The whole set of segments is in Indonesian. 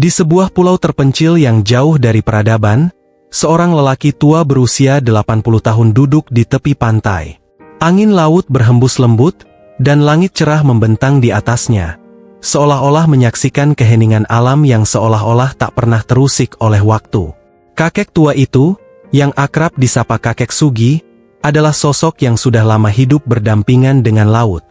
Di sebuah pulau terpencil yang jauh dari peradaban, seorang lelaki tua berusia 80 tahun duduk di tepi pantai. Angin laut berhembus lembut, dan langit cerah membentang di atasnya, seolah-olah menyaksikan keheningan alam yang seolah-olah tak pernah terusik oleh waktu. Kakek tua itu, yang akrab disapa Kakek Sugi, adalah sosok yang sudah lama hidup berdampingan dengan laut.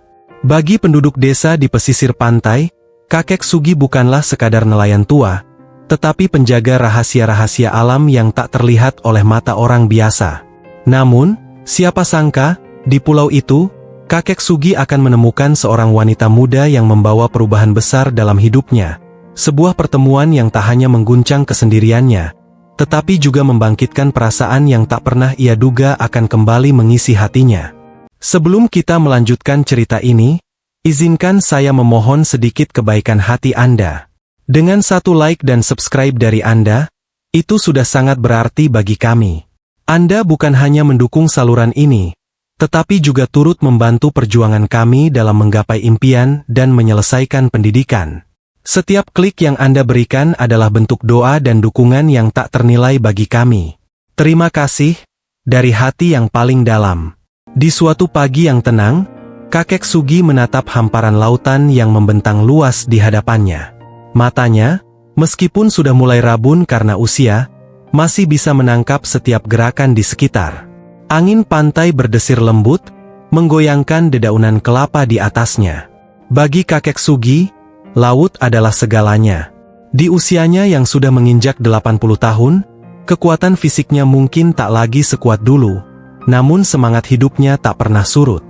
Bagi penduduk desa di pesisir pantai, Kakek Sugi bukanlah sekadar nelayan tua, tetapi penjaga rahasia-rahasia alam yang tak terlihat oleh mata orang biasa. Namun, siapa sangka, di pulau itu, Kakek Sugi akan menemukan seorang wanita muda yang membawa perubahan besar dalam hidupnya. Sebuah pertemuan yang tak hanya mengguncang kesendiriannya, tetapi juga membangkitkan perasaan yang tak pernah ia duga akan kembali mengisi hatinya. Sebelum kita melanjutkan cerita ini, izinkan saya memohon sedikit kebaikan hati Anda. Dengan 1 like dan subscribe dari Anda, itu sudah sangat berarti bagi kami. Anda bukan hanya mendukung saluran ini, tetapi juga turut membantu perjuangan kami dalam menggapai impian dan menyelesaikan pendidikan. Setiap klik yang Anda berikan adalah bentuk doa dan dukungan yang tak ternilai bagi kami. Terima kasih, dari hati yang paling dalam. Di suatu pagi yang tenang, Kakek Sugi menatap hamparan lautan yang membentang luas di hadapannya. Matanya, meskipun sudah mulai rabun karena usia, masih bisa menangkap setiap gerakan di sekitar. Angin pantai berdesir lembut, menggoyangkan dedaunan kelapa di atasnya. Bagi Kakek Sugi, laut adalah segalanya. Di usianya yang sudah menginjak 80 tahun, kekuatan fisiknya mungkin tak lagi sekuat dulu, namun semangat hidupnya tak pernah surut.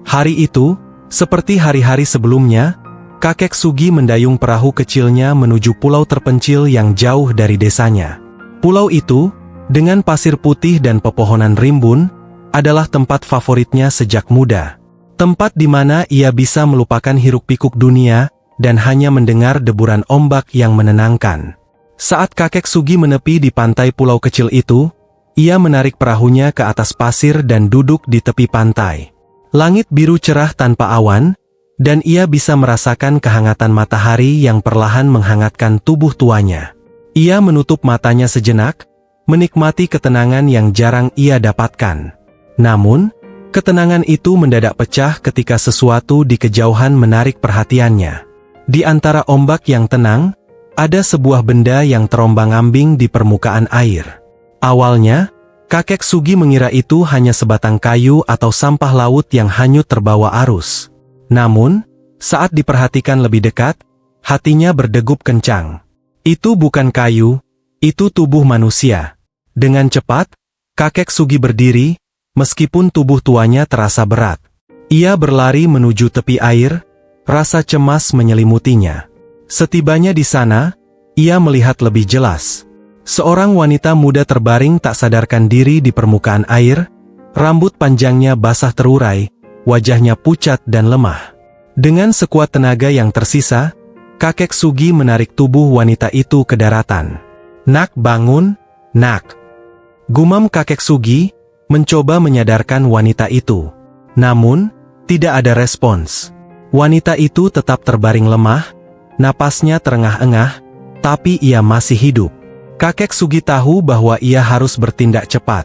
Hari itu, seperti hari-hari sebelumnya, Kakek Sugi mendayung perahu kecilnya menuju pulau terpencil yang jauh dari desanya. Pulau itu, dengan pasir putih dan pepohonan rimbun, adalah tempat favoritnya sejak muda. Tempat di mana ia bisa melupakan hiruk-pikuk dunia, dan hanya mendengar deburan ombak yang menenangkan. Saat Kakek Sugi menepi di pantai pulau kecil itu, ia menarik perahunya ke atas pasir dan duduk di tepi pantai. Langit biru cerah tanpa awan, dan ia bisa merasakan kehangatan matahari yang perlahan menghangatkan tubuh tuanya. Ia menutup matanya sejenak, menikmati ketenangan yang jarang ia dapatkan. Namun, ketenangan itu mendadak pecah ketika sesuatu di kejauhan menarik perhatiannya. Di antara ombak yang tenang, ada sebuah benda yang terombang-ambing di permukaan air. Awalnya, Kakek Sugi mengira itu hanya sebatang kayu atau sampah laut yang hanyut terbawa arus. Namun, saat diperhatikan lebih dekat, hatinya berdegup kencang. Itu bukan kayu, itu tubuh manusia. Dengan cepat, Kakek Sugi berdiri, meskipun tubuh tuanya terasa berat. Ia berlari menuju tepi air, rasa cemas menyelimutinya. Setibanya di sana, ia melihat lebih jelas. Seorang wanita muda terbaring tak sadarkan diri di permukaan air, rambut panjangnya basah terurai, wajahnya pucat dan lemah. Dengan sekuat tenaga yang tersisa, Kakek Sugi menarik tubuh wanita itu ke daratan. "Nak, bangun, nak!" Gumam Kakek Sugi, mencoba menyadarkan wanita itu. Namun, tidak ada respons. Wanita itu tetap terbaring lemah, napasnya terengah-engah, tapi ia masih hidup. Kakek Sugi tahu bahwa ia harus bertindak cepat.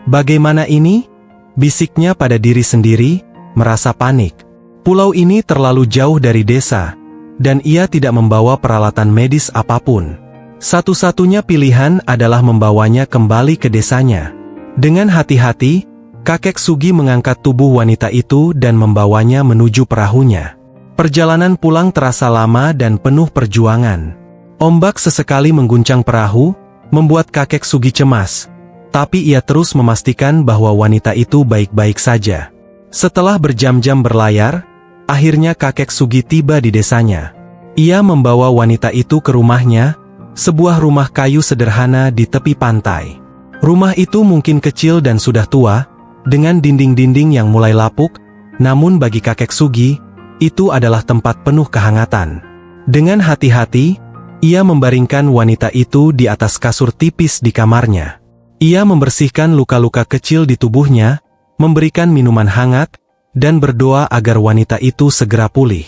Bagaimana ini? Bisiknya pada diri sendiri, merasa panik. Pulau ini terlalu jauh dari desa, dan ia tidak membawa peralatan medis apapun. Satu-satunya pilihan adalah membawanya kembali ke desanya. Dengan hati-hati, Kakek Sugi mengangkat tubuh wanita itu dan membawanya menuju perahunya. Perjalanan pulang terasa lama dan penuh perjuangan. Ombak sesekali mengguncang perahu, membuat Kakek Sugi cemas, tapi ia terus memastikan bahwa wanita itu baik-baik saja. Setelah berjam-jam berlayar, akhirnya Kakek Sugi tiba di desanya. Ia membawa wanita itu ke rumahnya, sebuah rumah kayu sederhana di tepi pantai. Rumah itu mungkin kecil dan sudah tua, dengan dinding-dinding yang mulai lapuk, namun bagi Kakek Sugi, itu adalah tempat penuh kehangatan. Dengan hati-hati, ia membaringkan wanita itu di atas kasur tipis di kamarnya. Ia membersihkan luka-luka kecil di tubuhnya, memberikan minuman hangat, dan berdoa agar wanita itu segera pulih.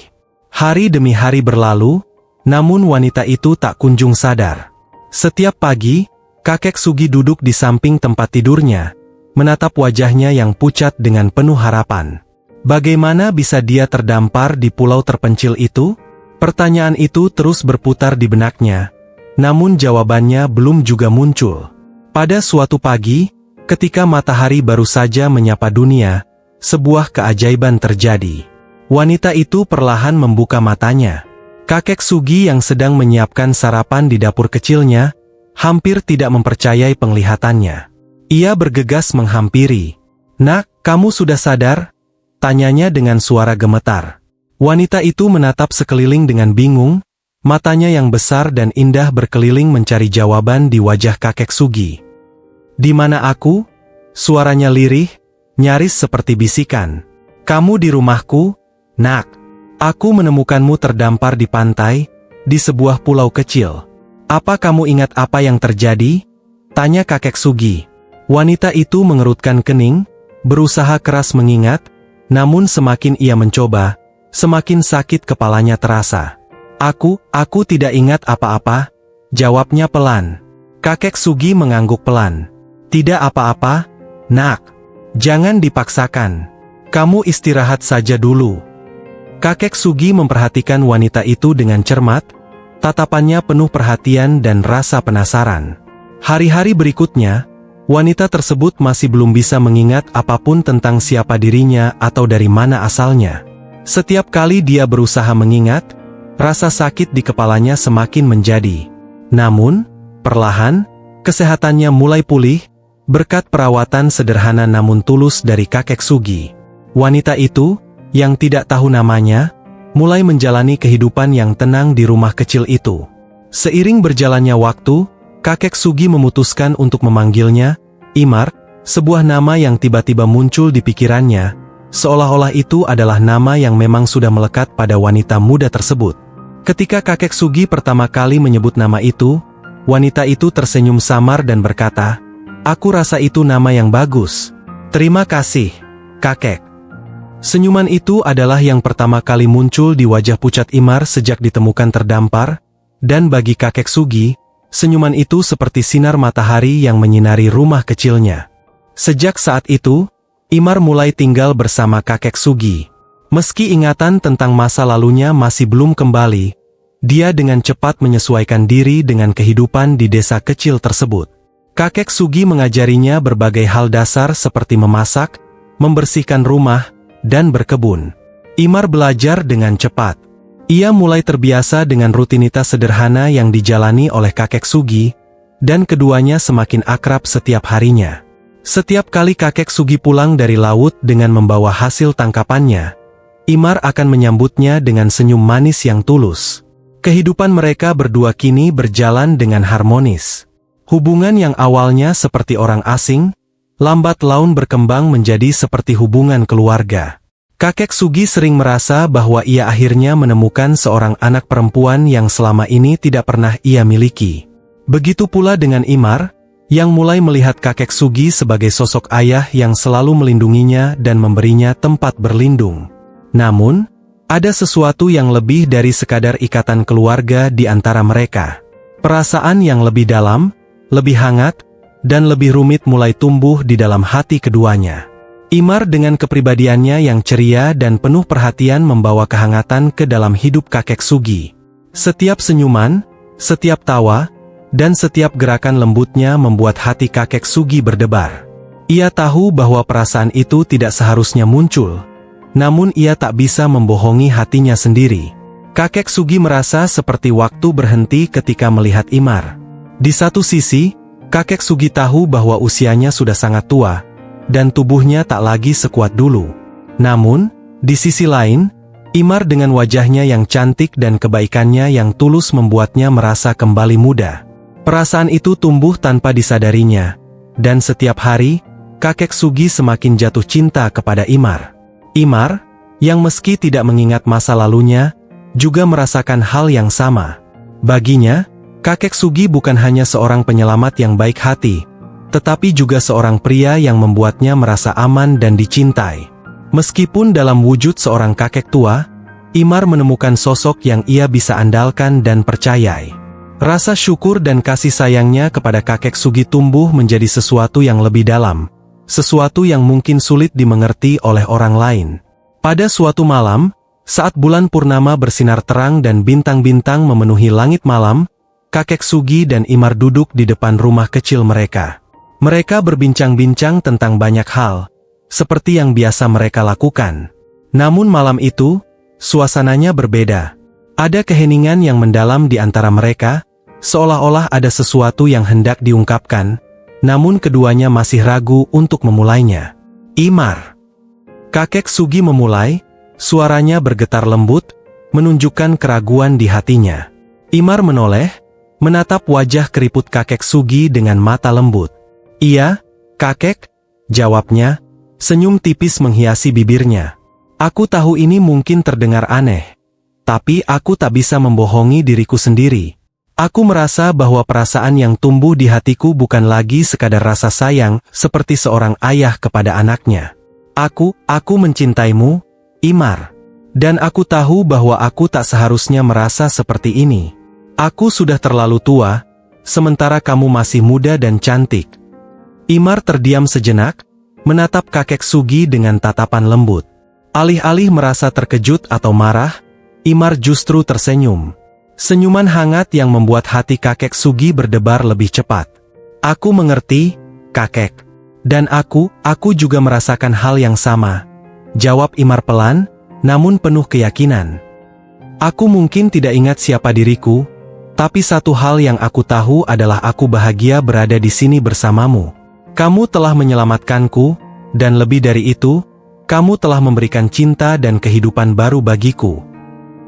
Hari demi hari berlalu, Namun wanita itu tak kunjung sadar. Setiap pagi, kakek Sugi duduk di samping tempat tidurnya, menatap wajahnya yang pucat dengan penuh harapan. Bagaimana bisa dia terdampar di pulau terpencil itu? Pertanyaan itu terus berputar di benaknya, namun jawabannya belum juga muncul. Pada suatu pagi, ketika matahari baru saja menyapa dunia, sebuah keajaiban terjadi. Wanita itu perlahan membuka matanya. Kakek Sugi yang sedang menyiapkan sarapan di dapur kecilnya, hampir tidak mempercayai penglihatannya. Ia bergegas menghampiri. "Nak, kamu sudah sadar?" tanyanya dengan suara gemetar. Wanita itu menatap sekeliling dengan bingung, matanya yang besar dan indah berkeliling mencari jawaban di wajah kakek Sugi. "Di mana aku?" Suaranya lirih, nyaris seperti bisikan. "Kamu di rumahku, Nak. Aku menemukanmu terdampar di pantai, di sebuah pulau kecil. Apa kamu ingat apa yang terjadi?" tanya kakek Sugi. Wanita itu mengerutkan kening, berusaha keras mengingat, namun semakin ia mencoba, semakin sakit kepalanya terasa. Aku tidak ingat apa-apa," jawabnya pelan. Kakek Sugi mengangguk pelan. "Tidak apa-apa, Nak. Jangan dipaksakan. Kamu istirahat saja dulu." Kakek Sugi memperhatikan wanita itu dengan cermat, tatapannya penuh perhatian dan rasa penasaran. Hari-hari berikutnya, wanita tersebut masih belum bisa mengingat apapun tentang siapa dirinya atau dari mana asalnya. Setiap kali dia berusaha mengingat, rasa sakit di kepalanya semakin menjadi. Namun, perlahan, kesehatannya mulai pulih, berkat perawatan sederhana namun tulus dari kakek Sugi. Wanita itu, yang tidak tahu namanya, mulai menjalani kehidupan yang tenang di rumah kecil itu. Seiring berjalannya waktu, kakek Sugi memutuskan untuk memanggilnya Imar, sebuah nama yang tiba-tiba muncul di pikirannya, seolah-olah itu adalah nama yang memang sudah melekat pada wanita muda tersebut. Ketika kakek Sugi pertama kali menyebut nama itu, wanita itu tersenyum samar dan berkata, "Aku rasa itu nama yang bagus. Terima kasih, kakek." Senyuman itu adalah yang pertama kali muncul di wajah pucat Imar sejak ditemukan terdampar, dan bagi kakek Sugi, senyuman itu seperti sinar matahari yang menyinari rumah kecilnya. Sejak saat itu, Imar mulai tinggal bersama kakek Sugi. Meski ingatan tentang masa lalunya masih belum kembali, dia dengan cepat menyesuaikan diri dengan kehidupan di desa kecil tersebut. Kakek Sugi mengajarinya berbagai hal dasar seperti memasak, membersihkan rumah, dan berkebun. Imar belajar dengan cepat. Ia mulai terbiasa dengan rutinitas sederhana yang dijalani oleh kakek Sugi, dan keduanya semakin akrab setiap harinya. Setiap kali kakek Sugi pulang dari laut dengan membawa hasil tangkapannya, Imar akan menyambutnya dengan senyum manis yang tulus. Kehidupan mereka berdua kini berjalan dengan harmonis. Hubungan yang awalnya seperti orang asing, lambat laun berkembang menjadi seperti hubungan keluarga. Kakek Sugi sering merasa bahwa ia akhirnya menemukan seorang anak perempuan yang selama ini tidak pernah ia miliki. Begitu pula dengan Imar, yang mulai melihat kakek Sugi sebagai sosok ayah yang selalu melindunginya dan memberinya tempat berlindung. Namun, ada sesuatu yang lebih dari sekadar ikatan keluarga di antara mereka. Perasaan yang lebih dalam, lebih hangat, dan lebih rumit mulai tumbuh di dalam hati keduanya. Imar dengan kepribadiannya yang ceria dan penuh perhatian membawa kehangatan ke dalam hidup kakek Sugi. Setiap senyuman, setiap tawa, dan setiap gerakan lembutnya membuat hati kakek Sugi berdebar. Ia tahu bahwa perasaan itu tidak seharusnya muncul, namun ia tak bisa membohongi hatinya sendiri. Kakek Sugi merasa seperti waktu berhenti ketika melihat Imar. Di satu sisi, kakek Sugi tahu bahwa usianya sudah sangat tua, dan tubuhnya tak lagi sekuat dulu. Namun, di sisi lain, Imar dengan wajahnya yang cantik dan kebaikannya yang tulus membuatnya merasa kembali muda. Perasaan itu tumbuh tanpa disadarinya, dan setiap hari, kakek Sugi semakin jatuh cinta kepada Imar. Imar, yang meski tidak mengingat masa lalunya, juga merasakan hal yang sama. Baginya, kakek Sugi bukan hanya seorang penyelamat yang baik hati, tetapi juga seorang pria yang membuatnya merasa aman dan dicintai. Meskipun dalam wujud seorang kakek tua, Imar menemukan sosok yang ia bisa andalkan dan percayai. Rasa syukur dan kasih sayangnya kepada kakek Sugi tumbuh menjadi sesuatu yang lebih dalam, sesuatu yang mungkin sulit dimengerti oleh orang lain. Pada suatu malam, saat bulan purnama bersinar terang dan bintang-bintang memenuhi langit malam, kakek Sugi dan Imar duduk di depan rumah kecil mereka. Mereka berbincang-bincang tentang banyak hal, seperti yang biasa mereka lakukan. Namun malam itu, suasananya berbeda. Ada keheningan yang mendalam di antara mereka, seolah-olah ada sesuatu yang hendak diungkapkan, namun keduanya masih ragu untuk memulainya. Imar. Kakek Sugi memulai, suaranya bergetar lembut, menunjukkan keraguan di hatinya. Imar menoleh, menatap wajah keriput kakek Sugi dengan mata lembut. "Iya, kakek," jawabnya, senyum tipis menghiasi bibirnya. "Aku tahu ini mungkin terdengar aneh, tapi aku tak bisa membohongi diriku sendiri. Aku merasa bahwa perasaan yang tumbuh di hatiku bukan lagi sekadar rasa sayang seperti seorang ayah kepada anaknya. Aku mencintaimu, Imar. Dan aku tahu bahwa aku tak seharusnya merasa seperti ini. Aku sudah terlalu tua, sementara kamu masih muda dan cantik." Imar terdiam sejenak, menatap kakek Sugi dengan tatapan lembut. Alih-alih merasa terkejut atau marah, Imar justru tersenyum. Senyuman hangat yang membuat hati kakek Sugi berdebar lebih cepat. "Aku mengerti, kakek. Dan aku juga merasakan hal yang sama," jawab Imar pelan, namun penuh keyakinan. "Aku mungkin tidak ingat siapa diriku, tapi satu hal yang aku tahu adalah aku bahagia berada di sini bersamamu. Kamu telah menyelamatkanku, dan lebih dari itu, kamu telah memberikan cinta dan kehidupan baru bagiku."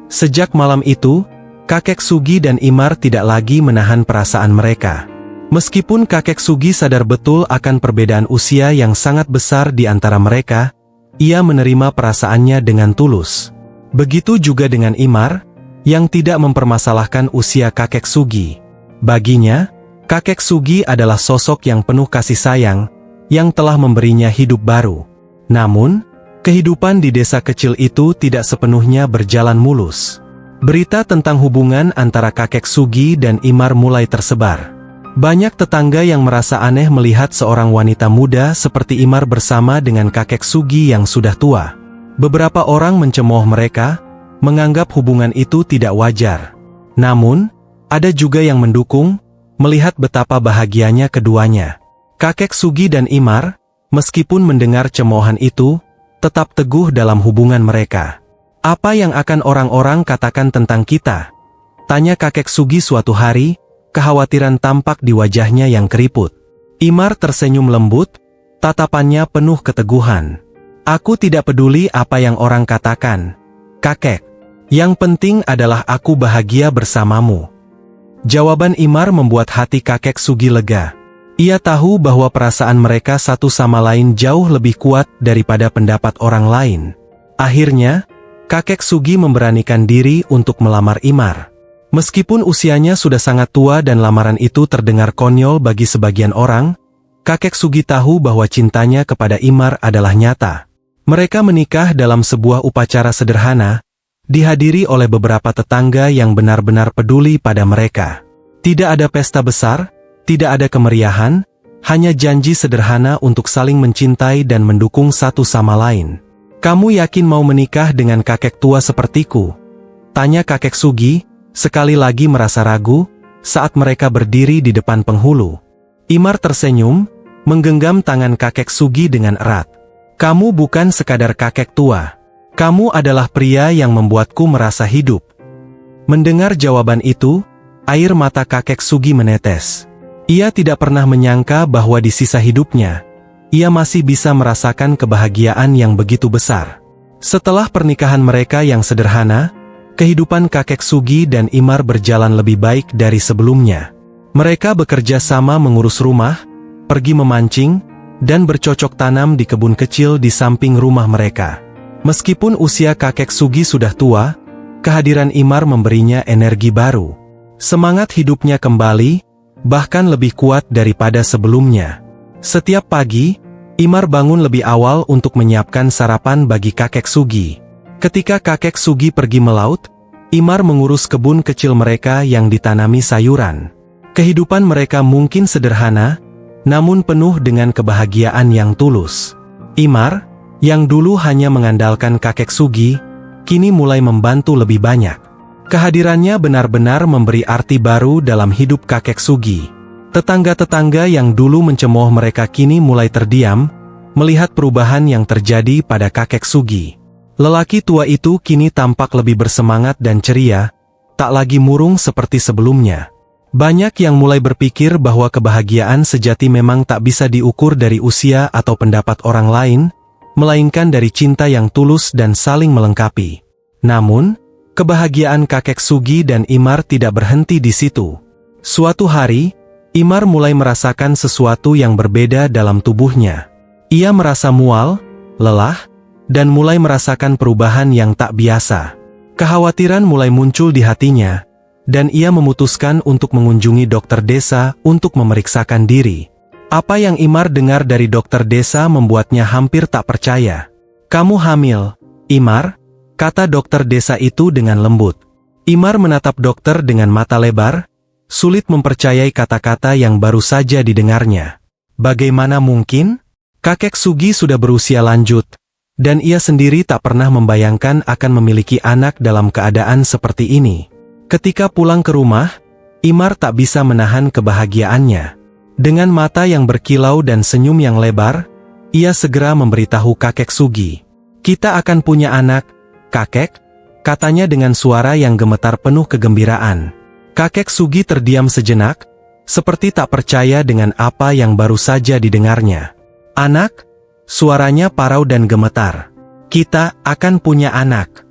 Sejak malam itu, kakek Sugi dan Imar tidak lagi menahan perasaan mereka. Meskipun kakek Sugi sadar betul akan perbedaan usia yang sangat besar di antara mereka, ia menerima perasaannya dengan tulus. Begitu juga dengan Imar, yang tidak mempermasalahkan usia kakek Sugi. Baginya, kakek Sugi adalah sosok yang penuh kasih sayang, yang telah memberinya hidup baru. Namun, kehidupan di desa kecil itu tidak sepenuhnya berjalan mulus. Berita tentang hubungan antara kakek Sugi dan Imar mulai tersebar. Banyak tetangga yang merasa aneh melihat seorang wanita muda seperti Imar bersama dengan kakek Sugi yang sudah tua. Beberapa orang mencemooh mereka, menganggap hubungan itu tidak wajar. Namun, ada juga yang mendukung, melihat betapa bahagianya keduanya. Kakek Sugi dan Imar, meskipun mendengar cemoohan itu, tetap teguh dalam hubungan mereka. "Apa yang akan orang-orang katakan tentang kita?" tanya kakek Sugi suatu hari, kekhawatiran tampak di wajahnya yang keriput. Imar tersenyum lembut, tatapannya penuh keteguhan. "Aku tidak peduli apa yang orang katakan, kakek. Yang penting adalah aku bahagia bersamamu." Jawaban Imar membuat hati kakek Sugi lega. Ia tahu bahwa perasaan mereka satu sama lain jauh lebih kuat daripada pendapat orang lain. Akhirnya, kakek Sugi memberanikan diri untuk melamar Imar. Meskipun usianya sudah sangat tua dan lamaran itu terdengar konyol bagi sebagian orang, kakek Sugi tahu bahwa cintanya kepada Imar adalah nyata. Mereka menikah dalam sebuah upacara sederhana, dihadiri oleh beberapa tetangga yang benar-benar peduli pada mereka. Tidak ada pesta besar, tidak ada kemeriahan, hanya janji sederhana untuk saling mencintai dan mendukung satu sama lain. "Kamu yakin mau menikah dengan kakek tua sepertiku?" tanya kakek Sugi, sekali lagi merasa ragu, saat mereka berdiri di depan penghulu. Imar tersenyum, menggenggam tangan kakek Sugi dengan erat. "Kamu bukan sekadar kakek tua. Kamu adalah pria yang membuatku merasa hidup." Mendengar jawaban itu, air mata kakek Sugi menetes. Ia tidak pernah menyangka bahwa di sisa hidupnya, ia masih bisa merasakan kebahagiaan yang begitu besar. Setelah pernikahan mereka yang sederhana, kehidupan kakek Sugi dan Imar berjalan lebih baik dari sebelumnya. Mereka bekerja sama mengurus rumah, pergi memancing, dan bercocok tanam di kebun kecil di samping rumah mereka. Meskipun usia kakek Sugi sudah tua, kehadiran Imar memberinya energi baru. Semangat hidupnya kembali, bahkan lebih kuat daripada sebelumnya. Setiap pagi, Imar bangun lebih awal untuk menyiapkan sarapan bagi kakek Sugi. Ketika kakek Sugi pergi melaut, Imar mengurus kebun kecil mereka yang ditanami sayuran. Kehidupan mereka mungkin sederhana, namun penuh dengan kebahagiaan yang tulus. Imar, yang dulu hanya mengandalkan kakek Sugi, kini mulai membantu lebih banyak. Kehadirannya benar-benar memberi arti baru dalam hidup kakek Sugi. Tetangga-tetangga yang dulu mencemooh mereka kini mulai terdiam, melihat perubahan yang terjadi pada kakek Sugi. Lelaki tua itu kini tampak lebih bersemangat dan ceria, tak lagi murung seperti sebelumnya. Banyak yang mulai berpikir bahwa kebahagiaan sejati memang tak bisa diukur dari usia atau pendapat orang lain, melainkan dari cinta yang tulus dan saling melengkapi. Namun, kebahagiaan kakek Sugi dan Imar tidak berhenti di situ. Suatu hari, Imar mulai merasakan sesuatu yang berbeda dalam tubuhnya. Ia merasa mual, lelah, dan mulai merasakan perubahan yang tak biasa. Kekhawatiran mulai muncul di hatinya, dan ia memutuskan untuk mengunjungi dokter desa untuk memeriksakan diri. Apa yang Imar dengar dari dokter desa membuatnya hampir tak percaya. "Kamu hamil, Imar?" kata dokter desa itu dengan lembut. Imar menatap dokter dengan mata lebar, sulit mempercayai kata-kata yang baru saja didengarnya. Bagaimana mungkin? Kakek Sugi sudah berusia lanjut, dan ia sendiri tak pernah membayangkan akan memiliki anak dalam keadaan seperti ini. Ketika pulang ke rumah, Imar tak bisa menahan kebahagiaannya. Dengan mata yang berkilau dan senyum yang lebar, ia segera memberitahu kakek Sugi. "Kita akan punya anak, kakek," katanya dengan suara yang gemetar penuh kegembiraan. Kakek Sugi terdiam sejenak, seperti tak percaya dengan apa yang baru saja didengarnya. "Anak?" Suaranya parau dan gemetar. "Kita akan punya anak."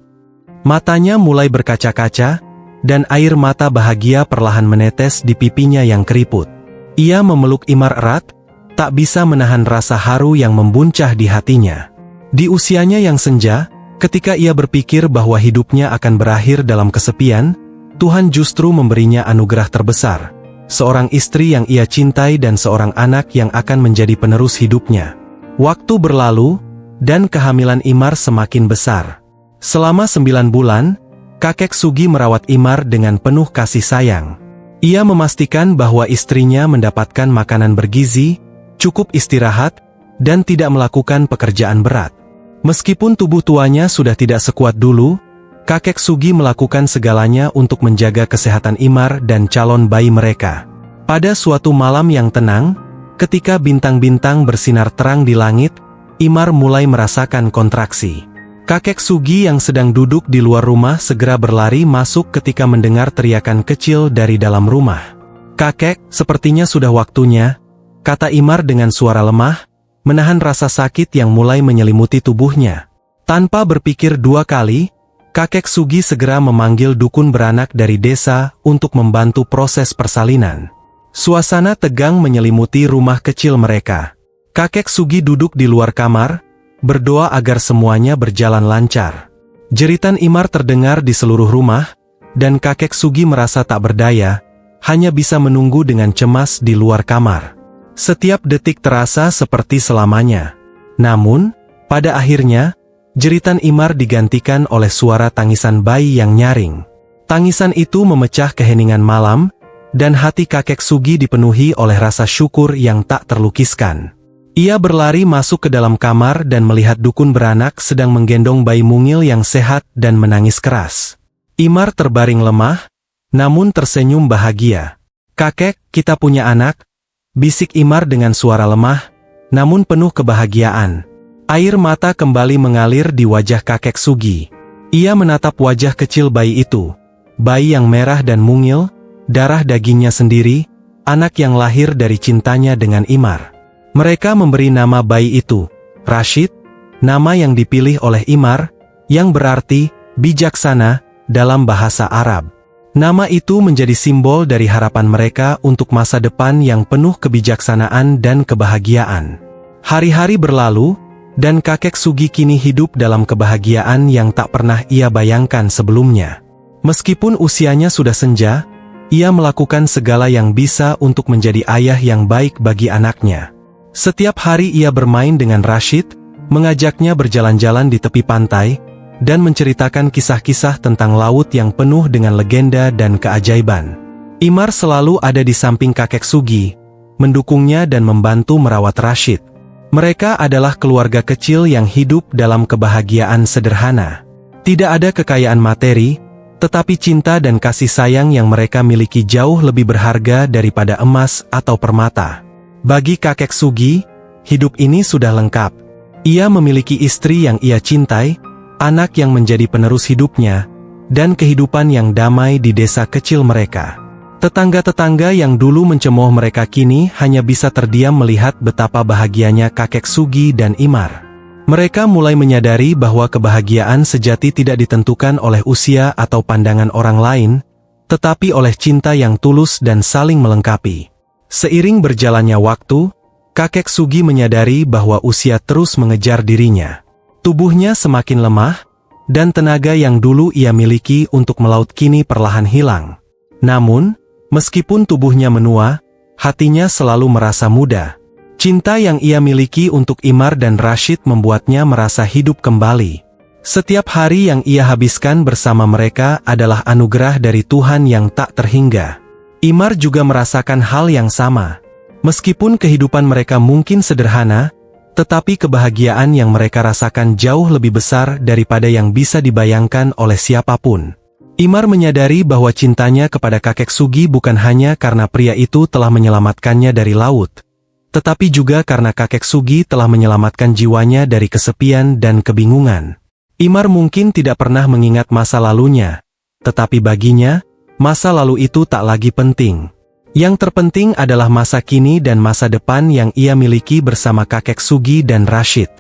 Matanya mulai berkaca-kaca, dan air mata bahagia perlahan menetes di pipinya yang keriput. Ia memeluk Imar erat, tak bisa menahan rasa haru yang membuncah di hatinya. Di usianya yang senja, ketika ia berpikir bahwa hidupnya akan berakhir dalam kesepian, Tuhan justru memberinya anugerah terbesar, seorang istri yang ia cintai dan seorang anak yang akan menjadi penerus hidupnya. Waktu berlalu, dan kehamilan Imar semakin besar. Selama 9 bulan, kakek Sugi merawat Imar dengan penuh kasih sayang. Ia memastikan bahwa istrinya mendapatkan makanan bergizi, cukup istirahat, dan tidak melakukan pekerjaan berat. Meskipun tubuh tuanya sudah tidak sekuat dulu, kakek Sugi melakukan segalanya untuk menjaga kesehatan Imar dan calon bayi mereka. Pada suatu malam yang tenang, ketika bintang-bintang bersinar terang di langit, Imar mulai merasakan kontraksi. Kakek Sugi yang sedang duduk di luar rumah segera berlari masuk ketika mendengar teriakan kecil dari dalam rumah. "Kakek, sepertinya sudah waktunya," kata Imar dengan suara lemah, menahan rasa sakit yang mulai menyelimuti tubuhnya. Tanpa berpikir dua kali, kakek Sugi segera memanggil dukun beranak dari desa untuk membantu proses persalinan. Suasana tegang menyelimuti rumah kecil mereka. Kakek Sugi duduk di luar kamar, berdoa agar semuanya berjalan lancar. Jeritan Imar terdengar di seluruh rumah, dan kakek Sugi merasa tak berdaya, hanya bisa menunggu dengan cemas di luar kamar. Setiap detik terasa seperti selamanya. Namun, pada akhirnya, jeritan Imar digantikan oleh suara tangisan bayi yang nyaring. Tangisan itu memecah keheningan malam, dan hati kakek Sugi dipenuhi oleh rasa syukur yang tak terlukiskan. Ia berlari masuk ke dalam kamar dan melihat dukun beranak sedang menggendong bayi mungil yang sehat dan menangis keras. Imar terbaring lemah, namun tersenyum bahagia. "Kakek, kita punya anak," bisik Imar dengan suara lemah, namun penuh kebahagiaan. Air mata kembali mengalir di wajah kakek Sugi. Ia menatap wajah kecil bayi itu, bayi yang merah dan mungil, darah dagingnya sendiri, anak yang lahir dari cintanya dengan Imar. Mereka memberi nama bayi itu, Rashid, nama yang dipilih oleh Imar, yang berarti bijaksana dalam bahasa Arab. Nama itu menjadi simbol dari harapan mereka untuk masa depan yang penuh kebijaksanaan dan kebahagiaan. Hari-hari berlalu, dan kakek Sugi kini hidup dalam kebahagiaan yang tak pernah ia bayangkan sebelumnya. Meskipun usianya sudah senja, ia melakukan segala yang bisa untuk menjadi ayah yang baik bagi anaknya. Setiap hari ia bermain dengan Rashid, mengajaknya berjalan-jalan di tepi pantai, dan menceritakan kisah-kisah tentang laut yang penuh dengan legenda dan keajaiban. Imar selalu ada di samping kakek Sugi, mendukungnya dan membantu merawat Rashid. Mereka adalah keluarga kecil yang hidup dalam kebahagiaan sederhana. Tidak ada kekayaan materi, tetapi cinta dan kasih sayang yang mereka miliki jauh lebih berharga daripada emas atau permata. Bagi kakek Sugi, hidup ini sudah lengkap. Ia memiliki istri yang ia cintai, anak yang menjadi penerus hidupnya, dan kehidupan yang damai di desa kecil mereka. Tetangga-tetangga yang dulu mencemooh mereka kini hanya bisa terdiam melihat betapa bahagianya kakek Sugi dan Imar. Mereka mulai menyadari bahwa kebahagiaan sejati tidak ditentukan oleh usia atau pandangan orang lain, tetapi oleh cinta yang tulus dan saling melengkapi. Seiring berjalannya waktu, kakek Sugi menyadari bahwa usia terus mengejar dirinya. Tubuhnya semakin lemah, dan tenaga yang dulu ia miliki untuk melaut kini perlahan hilang. Namun, meskipun tubuhnya menua, hatinya selalu merasa muda. Cinta yang ia miliki untuk Imar dan Rashid membuatnya merasa hidup kembali. Setiap hari yang ia habiskan bersama mereka adalah anugerah dari Tuhan yang tak terhingga. Imar juga merasakan hal yang sama. Meskipun kehidupan mereka mungkin sederhana, tetapi kebahagiaan yang mereka rasakan jauh lebih besar daripada yang bisa dibayangkan oleh siapapun. Imar menyadari bahwa cintanya kepada kakek Sugi bukan hanya karena pria itu telah menyelamatkannya dari laut, tetapi juga karena kakek Sugi telah menyelamatkan jiwanya dari kesepian dan kebingungan. Imar mungkin tidak pernah mengingat masa lalunya, tetapi baginya, masa lalu itu tak lagi penting. Yang terpenting adalah masa kini dan masa depan yang ia miliki bersama kakek Sugi dan Rashid.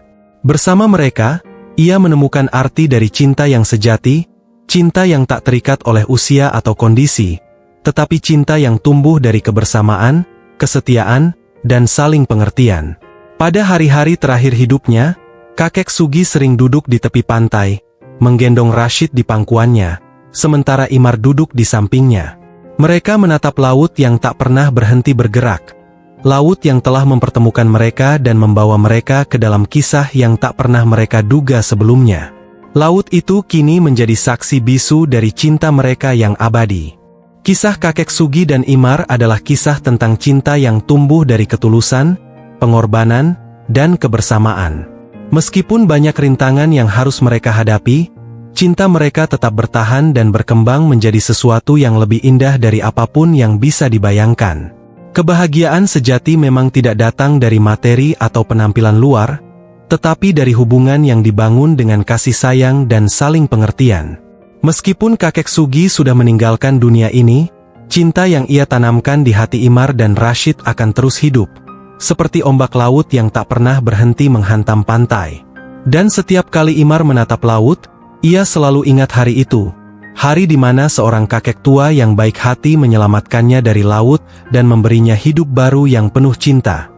Bersama mereka, ia menemukan arti dari cinta yang sejati, cinta yang tak terikat oleh usia atau kondisi, tetapi cinta yang tumbuh dari kebersamaan, kesetiaan, dan saling pengertian. Pada hari-hari terakhir hidupnya, kakek Sugi sering duduk di tepi pantai, menggendong Rashid di pangkuannya, sementara Imar duduk di sampingnya. Mereka menatap laut yang tak pernah berhenti bergerak. Laut yang telah mempertemukan mereka dan membawa mereka ke dalam kisah yang tak pernah mereka duga sebelumnya. Laut itu kini menjadi saksi bisu dari cinta mereka yang abadi. Kisah kakek Sugi dan Imar adalah kisah tentang cinta yang tumbuh dari ketulusan, pengorbanan, dan kebersamaan. Meskipun banyak rintangan yang harus mereka hadapi, cinta mereka tetap bertahan dan berkembang menjadi sesuatu yang lebih indah dari apapun yang bisa dibayangkan. Kebahagiaan sejati memang tidak datang dari materi atau penampilan luar, tetapi dari hubungan yang dibangun dengan kasih sayang dan saling pengertian. Meskipun kakek Sugi sudah meninggalkan dunia ini, cinta yang ia tanamkan di hati Imar dan Rashid akan terus hidup, seperti ombak laut yang tak pernah berhenti menghantam pantai. Dan setiap kali Imar menatap laut, ia selalu ingat hari itu, hari di mana seorang kakek tua yang baik hati menyelamatkannya dari laut dan memberinya hidup baru yang penuh cinta.